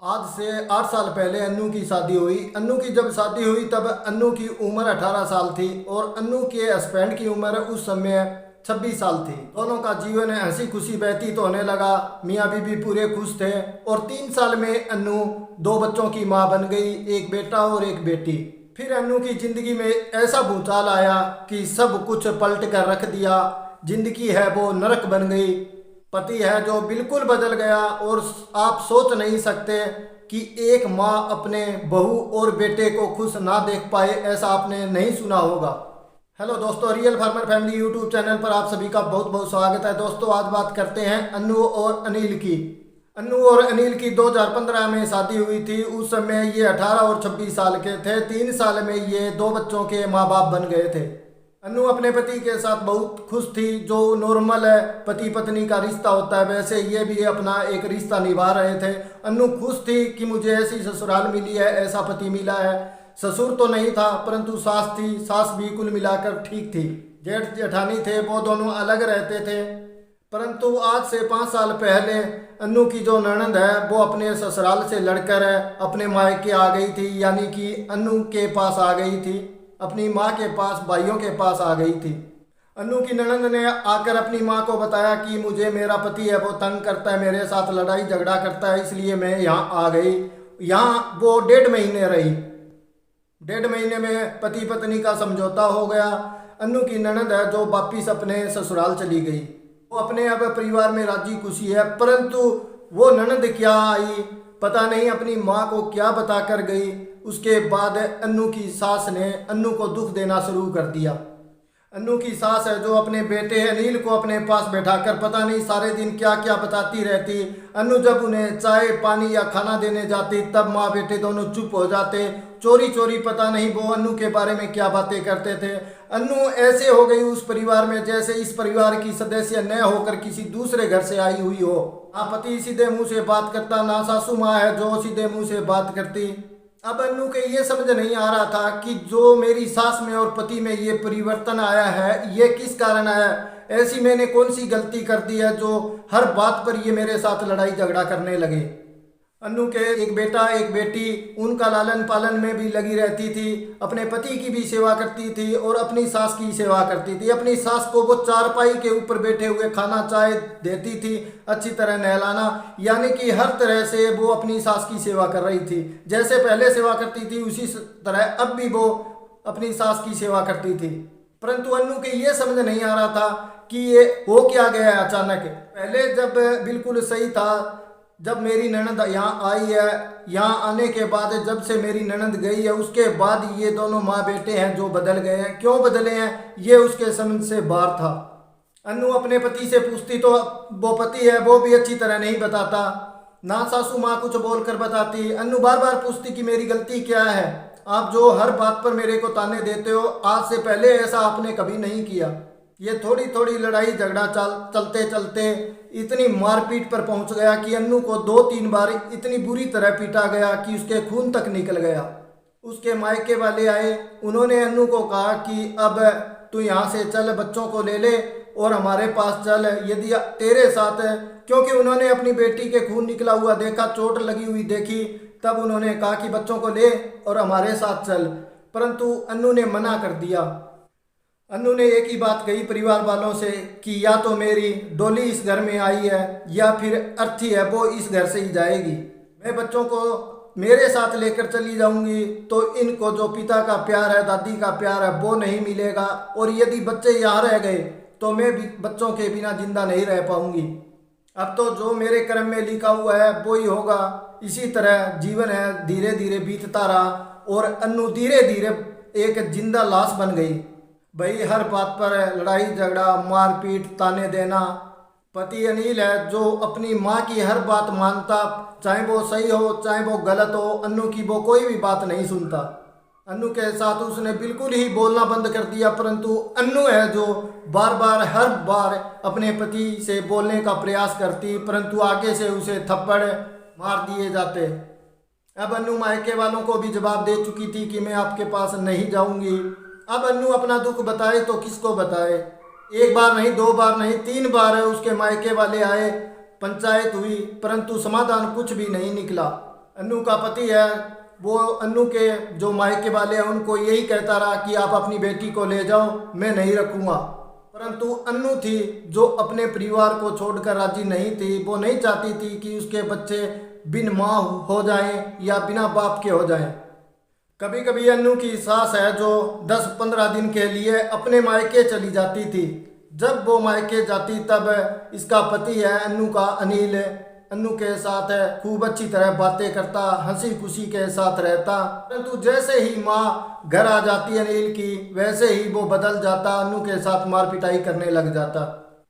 आज से 8 साल पहले अन्नू की शादी हुई। अन्नू की जब शादी हुई तब अन्नू की उम्र 18 साल थी और अन्नू के हस्बैंड की उम्र उस समय 26 साल थी। दोनों का जीवन हंसी खुशी व्यतीत होने लगा। मियाँ बीबी पूरे खुश थे और 3 साल में अन्नू 2 बच्चों की माँ बन गई, एक बेटा और एक बेटी। फिर अन्नू की जिंदगी में ऐसा भूचाल आया कि सब कुछ पलट कर रख दिया। जिंदगी है वो नरक बन गई। पति है जो बिल्कुल बदल गया और आप सोच नहीं सकते कि एक माँ अपने बहू और बेटे को खुश ना देख पाए, ऐसा आपने नहीं सुना होगा। हेलो दोस्तों, real farmer family YouTube channel पर आप सभी का बहुत बहुत स्वागत है। दोस्तों आज बात करते हैं अन्नू और अनिल की। अन्नू और अनिल की 2015 में शादी हुई थी। उस समय ये 18 और 26 साल के थे। 3 साल में ये 2 बच्चों के माँ बाप बन गए थे। अन्नू अपने पति के साथ बहुत खुश थी। जो नॉर्मल है पति पत्नी का रिश्ता होता है, वैसे ये भी अपना एक रिश्ता निभा रहे थे। अन्नू खुश थी कि मुझे ऐसी ससुराल मिली है, ऐसा पति मिला है। ससुर तो नहीं था परंतु सास थी। सास भी कुल मिलाकर ठीक थी। जेठ जेठानी थे, वो दोनों अलग रहते थे। परंतु आज से 5 साल पहले अन्नू की जो ननद है वो अपने ससुराल से लड़कर अपने मायके आ गई थी, यानी कि अन्नू के पास आ गई थी, अपनी माँ के पास, भाइयों के पास आ गई थी। अन्नू की ननद ने आकर अपनी माँ को बताया कि मुझे मेरा पति है वो तंग करता है, मेरे साथ लड़ाई झगड़ा करता है, इसलिए मैं यहाँ आ गई। यहाँ वो 1.5 महीने रही। 1.5 महीने में पति पत्नी का समझौता हो गया। अन्नू की ननद है जो वापिस अपने ससुराल चली गई। वो अपने अब परिवार में राजी खुशी है, परंतु वो ननद क्या आई पता नहीं, अपनी माँ को क्या बता कर गई। उसके बाद अन्नू की सास ने अन्नू को दुख देना शुरू कर दिया। अन्नू की सास है जो अपने बेटे अनिल को अपने पास बैठाकर पता नहीं सारे दिन क्या क्या बताती रहती। अन्नू जब उन्हें चाय पानी या खाना देने जाती तब माँ बेटे दोनों चुप हो जाते। चोरी चोरी पता नहीं वो अन्नू के बारे में क्या बातें करते थे। अन्नू ऐसे हो गई उस परिवार में जैसे इस परिवार की सदस्य न होकर किसी दूसरे घर से आई हुई हो। ना पति सीधे मुंह से बात करता, ना सासू माँ है जो सीधे मुंह से बात करती। अब अन्नू के ये समझ नहीं आ रहा था कि जो मेरी सास में और पति में ये परिवर्तन आया है ये किस कारण आया। ऐसी मैंने कौन सी गलती कर दी है जो हर बात पर ये मेरे साथ लड़ाई झगड़ा करने लगे। अन्नू के एक बेटा एक बेटी, उनका लालन पालन में भी लगी रहती थी। अपने पति की भी सेवा करती थी और अपनी सास की सेवा करती थी। अपनी सास को वो चारपाई के ऊपर बैठे हुए खाना चाय देती थी, अच्छी तरह नहलाना, यानी कि हर तरह से वो अपनी सास की सेवा कर रही थी। जैसे पहले सेवा करती थी उसी तरह अब भी वो अपनी सास की सेवा करती थी। परंतु अन्नू के ये समझ नहीं आ रहा था कि ये हो क्या गया है अचानक। पहले जब बिल्कुल सही था, जब मेरी ननद यहाँ आई है, यहाँ आने के बाद जब से मेरी ननद गई है उसके बाद ये दोनों माँ बेटे हैं जो बदल गए हैं। क्यों बदले हैं ये उसके समझ से बाहर था। अन्नू अपने पति से पूछती तो वो पति है वो भी अच्छी तरह नहीं बताता, ना सासू माँ कुछ बोल कर बताती। अन्नू बार बार पूछती कि मेरी गलती क्या है, आप जो हर बात पर मेरे को ताने देते हो, आज से पहले ऐसा आपने कभी नहीं किया। ये थोड़ी थोड़ी लड़ाई झगड़ा चलते चलते इतनी मारपीट पर पहुंच गया कि अन्नू को 2-3 बार इतनी बुरी तरह पीटा गया कि उसके खून तक निकल गया। उसके मायके वाले आए, उन्होंने अन्नू को कहा कि अब तू यहाँ से चल, बच्चों को ले ले और हमारे पास चल, यदि तेरे साथ, क्योंकि उन्होंने अपनी बेटी के खून निकला हुआ देखा, चोट लगी हुई देखी, तब उन्होंने कहा कि बच्चों को ले और हमारे साथ चल। परंतु अन्नू ने मना कर दिया। अन्नू ने एक ही बात कही परिवार वालों से कि या तो मेरी डोली इस घर में आई है या फिर अर्थी है वो इस घर से ही जाएगी। मैं बच्चों को मेरे साथ लेकर चली जाऊंगी तो इनको जो पिता का प्यार है, दादी का प्यार है वो नहीं मिलेगा, और यदि बच्चे यहाँ रह गए तो मैं भी बच्चों के बिना जिंदा नहीं रह पाऊंगी। अब तो जो मेरे कर्म में लिखा हुआ है वो ही होगा। इसी तरह जीवन है धीरे धीरे बीतता रहा और अन्नू धीरे धीरे एक जिंदा लाश बन गई। भाई हर बात पर लड़ाई झगड़ा, मारपीट, ताने देना। पति अनिल है जो अपनी माँ की हर बात मानता, चाहे वो सही हो चाहे वो गलत हो, अन्नू की वो कोई भी बात नहीं सुनता। अन्नू के साथ उसने बिल्कुल ही बोलना बंद कर दिया। परंतु अन्नू है जो बार बार हर बार अपने पति से बोलने का प्रयास करती, परंतु आगे से उसे थप्पड़ मार दिए जाते। अब अन्नू मायके वालों को भी जवाब दे चुकी थी कि मैं आपके पास नहीं जाऊंगी। अब अन्नू अपना दुख बताए तो किसको बताए। एक बार नहीं, 2 बार नहीं, 3 बार उसके मायके वाले आए, पंचायत हुई, परंतु समाधान कुछ भी नहीं निकला। अन्नू का पति है वो अन्नू के जो मायके वाले हैं उनको यही कहता रहा कि आप अपनी बेटी को ले जाओ, मैं नहीं रखूँगा। परंतु अन्नू थी जो अपने परिवार को छोड़कर राजी नहीं थी। वो नहीं चाहती थी कि उसके बच्चे बिन माँ हो जाएं या बिना बाप के हो जाएं। कभी कभी अन्नू की सास है जो 10-15 दिन के लिए अपने मायके चली जाती थी। जब वो मायके जाती तब इसका पति है अन्नू का अनिल अन्नू के साथ खूब अच्छी तरह बातें करता, हंसी खुशी के साथ रहता। परंतु जैसे ही माँ घर आ जाती अनिल की, वैसे ही वो बदल जाता, अन्नू के साथ मार पिटाई करने लग जाता।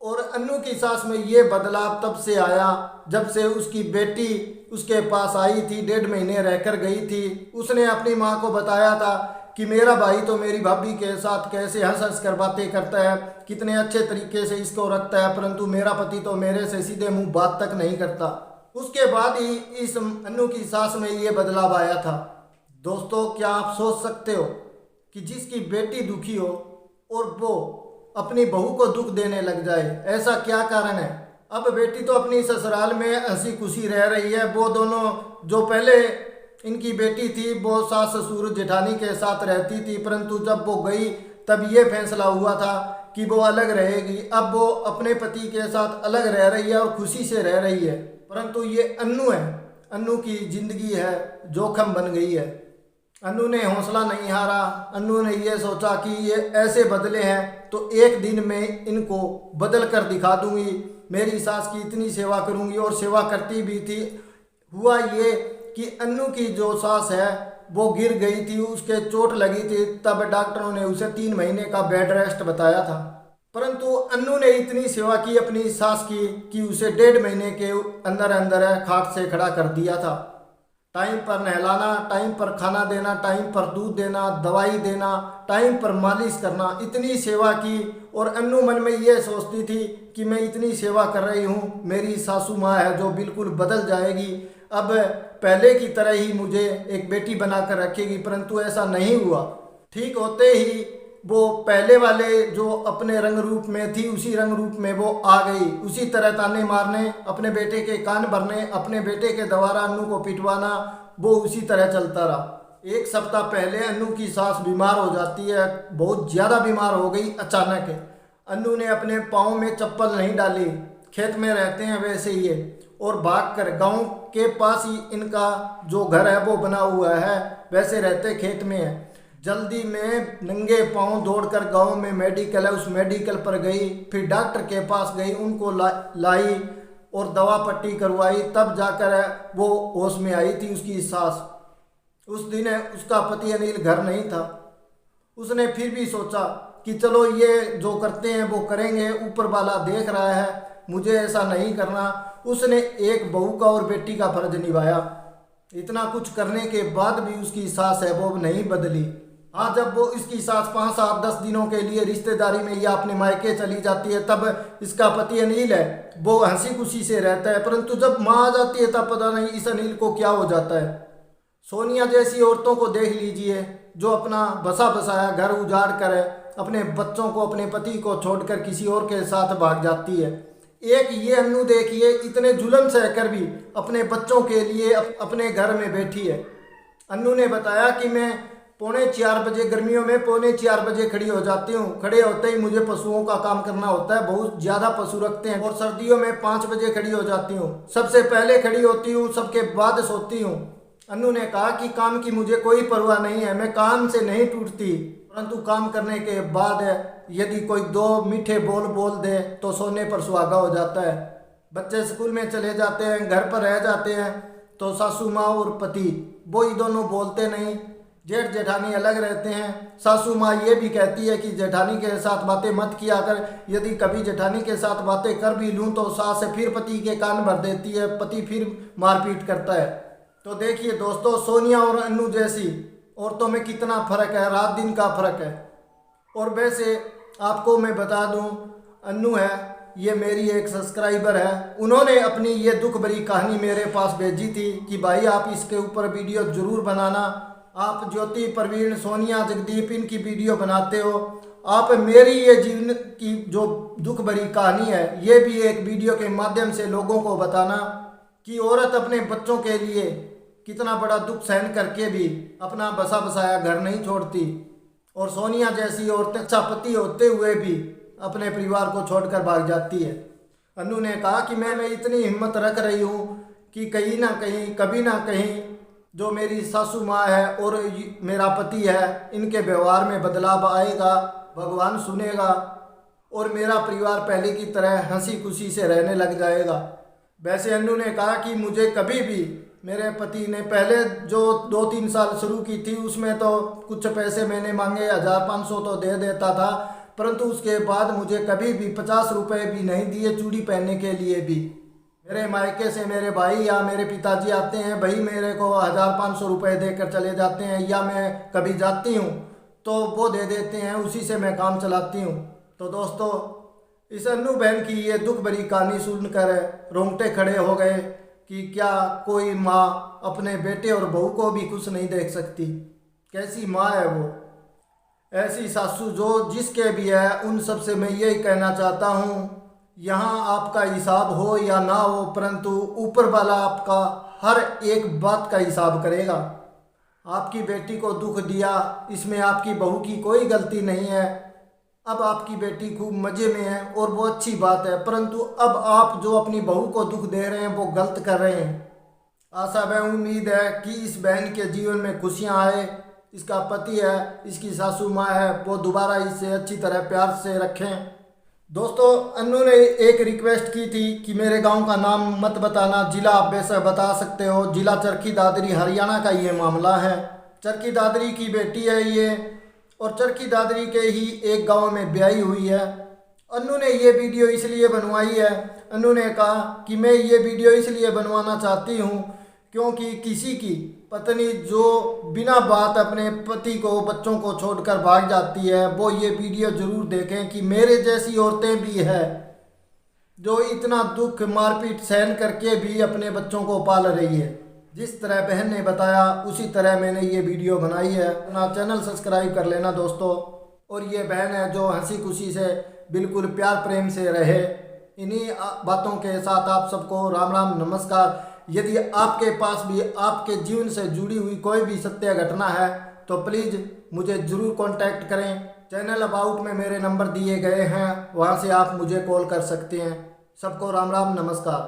और अन्नू की सास में ये बदलाव तब से आया जब से उसकी बेटी उसके पास आई थी, 1.5 महीने रहकर गई थी। उसने अपनी माँ को बताया था कि मेरा भाई तो मेरी भाभी के साथ कैसे हंस हंस कर बातें करता है, कितने अच्छे तरीके से इसको रखता है, परंतु मेरा पति तो मेरे से सीधे मुंह बात तक नहीं करता। उसके बाद ही इस अन्नू की सास में ये बदलाव आया था। दोस्तों, क्या आप सोच सकते हो कि जिसकी बेटी दुखी हो और वो अपनी बहू को दुख देने लग जाए, ऐसा क्या कारण है? अब बेटी तो अपनी ससुराल में हंसी खुशी रह रही है। वो दोनों जो पहले इनकी बेटी थी वो सास ससुर जेठानी के साथ रहती थी, परंतु जब वो गई तब ये फैसला हुआ था कि वो अलग रहेगी। अब वो अपने पति के साथ अलग रह रही है और खुशी से रह रही है। परंतु ये अन्नू है, अन्नू की जिंदगी है जोखम बन गई है। अन्नू ने हौसला नहीं हारा। अन्नू ने ये सोचा कि ये ऐसे बदले हैं तो एक दिन में इनको बदल कर दिखा दूंगी, मेरी सास की इतनी सेवा करूंगी। और सेवा करती भी थी। हुआ ये कि अन्नू की जो सास है वो गिर गई थी, उसके चोट लगी थी। तब डॉक्टरों ने उसे 3 महीने का बेड रेस्ट बताया था। परंतु अन्नू ने इतनी सेवा की अपनी सास की कि उसे 1.5 महीने के अंदर अंदर खाट से खड़ा कर दिया था। टाइम पर नहलाना, टाइम पर खाना देना, टाइम पर दूध देना, दवाई देना, टाइम पर मालिश करना, इतनी सेवा की। और अन्नू मन में ये सोचती थी कि मैं इतनी सेवा कर रही हूँ, मेरी सासू माँ है जो बिल्कुल बदल जाएगी, अब पहले की तरह ही मुझे एक बेटी बनाकर रखेगी। परंतु ऐसा नहीं हुआ। ठीक होते ही वो पहले वाले जो अपने रंग रूप में थी उसी रंग रूप में वो आ गई। उसी तरह ताने मारने, अपने बेटे के कान भरने, अपने बेटे के द्वारा अन्नू को पिटवाना, वो उसी तरह चलता रहा। 1 सप्ताह पहले अन्नू की सास बीमार हो जाती है, बहुत ज़्यादा बीमार हो गई अचानक। अन्नू ने अपने पाँव में चप्पल नहीं डाली, खेत में रहते हैं वैसे ही है, और भागकर गांव के पास ही इनका जो घर है वो बना हुआ है, वैसे रहते खेत में है। जल्दी में नंगे पांव दौड़कर गांव में मेडिकल है, उस मेडिकल पर गई, फिर डॉक्टर के पास गई, उनको लाई और दवा पट्टी करवाई। तब जाकर वो होश में आई थी उसकी सास। उस दिन उसका पति अनिल घर नहीं था। उसने फिर भी सोचा कि चलो ये जो करते हैं वो करेंगे, ऊपर वाला देख रहा है, मुझे ऐसा नहीं करना। उसने एक बहू का और बेटी का फर्ज निभाया। इतना कुछ करने के बाद भी उसकी सास है वो नहीं बदली। हाँ, जब वो इसकी सास 5-7-10 दिनों के लिए रिश्तेदारी में या अपने मायके चली जाती है तब इसका पति अनिल है वो हंसी खुशी से रहता है। परंतु जब माँ आ जाती है तब पता नहीं इस अनिल को क्या हो जाता है। सोनिया जैसी औरतों को देख लीजिए जो अपना बसा बसाया घर उजाड़ कर अपने बच्चों को, अपने पति को छोड़कर किसी और के साथ भाग जाती है। एक ये अन्नू देखिए, इतने जुल्म सहकर भी अपने बच्चों के लिए अपने घर में बैठी है। अन्नू ने बताया कि मैं 3:45 बजे, गर्मियों में 3:45 बजे खड़ी हो जाती हूँ। खड़े होते ही मुझे पशुओं का काम करना होता है, बहुत ज़्यादा पशु रखते हैं। और सर्दियों में 5 बजे खड़ी हो जाती हूँ, सबसे पहले खड़ी होती हूँ, सबके बाद सोती हूँ। अन्नू ने कहा कि काम की मुझे कोई परवाह नहीं है, मैं काम से नहीं टूटती, परंतु काम करने के बाद यदि कोई 2 मीठे बोल बोल दे तो सोने पर सुहागा हो जाता है। बच्चे स्कूल में चले जाते हैं, घर पर रह जाते हैं तो सासू माँ और पति वो ही दोनों बोलते नहीं। जेठ जेठानी अलग रहते हैं। सासू माँ ये भी कहती है कि जेठानी के साथ बातें मत किया कर, यदि कभी जेठानी के साथ बातें कर भी लूँ तो सास फिर पति के कान भर देती है, पति फिर मारपीट करता है। तो देखिए दोस्तों, सोनिया और अन्नू जैसी औरतों में कितना फ़र्क है, रात दिन का फ़र्क है। और वैसे आपको मैं बता दूं, अन्नू है ये मेरी एक सब्सक्राइबर है, उन्होंने अपनी ये दुख भरी कहानी मेरे पास भेजी थी कि भाई आप इसके ऊपर वीडियो ज़रूर बनाना। आप ज्योति, प्रवीण, सोनिया, जगदीप इनकी वीडियो बनाते हो, आप मेरी ये जीवन की जो दुख भरी कहानी है ये भी एक वीडियो के माध्यम से लोगों को बताना कि औरत अपने बच्चों के लिए कितना बड़ा दुख सहन करके भी अपना बसा बसाया घर नहीं छोड़ती, और सोनिया जैसी औरतें अच्छा पति होते हुए भी अपने परिवार को छोड़कर भाग जाती है। अनु ने कहा कि मैं इतनी हिम्मत रख रही हूँ कि कहीं ना कहीं कभी ना कहीं जो मेरी सासू माँ है और मेरा पति है, इनके व्यवहार में बदलाव आएगा, भगवान सुनेगा और मेरा परिवार पहले की तरह हंसी खुशी से रहने लग जाएगा। वैसे अनु ने कहा कि मुझे कभी भी मेरे पति ने पहले जो 2-3 साल शुरू की थी उसमें तो कुछ पैसे मैंने मांगे 1000-500 तो दे देता था, परंतु उसके बाद मुझे कभी भी 50 रुपये भी नहीं दिए चूड़ी पहनने के लिए भी। मेरे मायके से मेरे भाई या मेरे पिताजी आते हैं, भाई मेरे को 1000-500 रुपये देकर चले जाते हैं, या मैं कभी जाती हूँ तो वो दे देते हैं, उसी से मैं काम चलाती हूँ। तो दोस्तों, इस अनु बहन की ये दुख भरी कहानी सुनकर रोंगटे खड़े हो गए कि क्या कोई माँ अपने बेटे और बहू को भी खुश नहीं देख सकती। कैसी माँ है वो, ऐसी सासू जो जिसके भी है। उन सब से मैं यही कहना चाहता हूँ, यहाँ आपका हिसाब हो या ना हो, परंतु ऊपर वाला आपका हर एक बात का हिसाब करेगा। आपकी बेटी को दुख दिया, इसमें आपकी बहू की कोई गलती नहीं है। अब आपकी बेटी खूब मज़े में है और वो अच्छी बात है, परंतु अब आप जो अपनी बहू को दुख दे रहे हैं वो गलत कर रहे हैं। आशा व उम्मीद है कि इस बहन के जीवन में खुशियां आए, इसका पति है, इसकी सासू माँ है, वो दोबारा इससे अच्छी तरह प्यार से रखें। दोस्तों, अनु ने एक रिक्वेस्ट की थी कि मेरे गांव का नाम मत बताना, जिला आप बेशक बता सकते हो। जिला चरखी दादरी हरियाणा का ये मामला है। चरखी दादरी की बेटी है ये, और चरखी दादरी के ही एक गांव में ब्याही हुई है। अनु ने ये वीडियो इसलिए बनवाई है, अनु ने कहा कि मैं ये वीडियो इसलिए बनवाना चाहती हूँ क्योंकि किसी की पत्नी जो बिना बात अपने पति को बच्चों को छोड़कर भाग जाती है, वो ये वीडियो ज़रूर देखें कि मेरे जैसी औरतें भी है जो इतना दुख मारपीट सहन करके भी अपने बच्चों को पाल रही है। जिस तरह बहन ने बताया उसी तरह मैंने ये वीडियो बनाई है। अपना चैनल सब्सक्राइब कर लेना दोस्तों। और ये बहन है जो हंसी खुशी से बिल्कुल प्यार प्रेम से रहे। इन्हीं बातों के साथ आप सबको राम राम नमस्कार। यदि आपके पास भी आपके जीवन से जुड़ी हुई कोई भी सत्य घटना है तो प्लीज़ मुझे ज़रूर कांटेक्ट करें। चैनल अबाउट में मेरे नंबर दिए गए हैं, वहाँ से आप मुझे कॉल कर सकते हैं। सबको राम राम नमस्कार।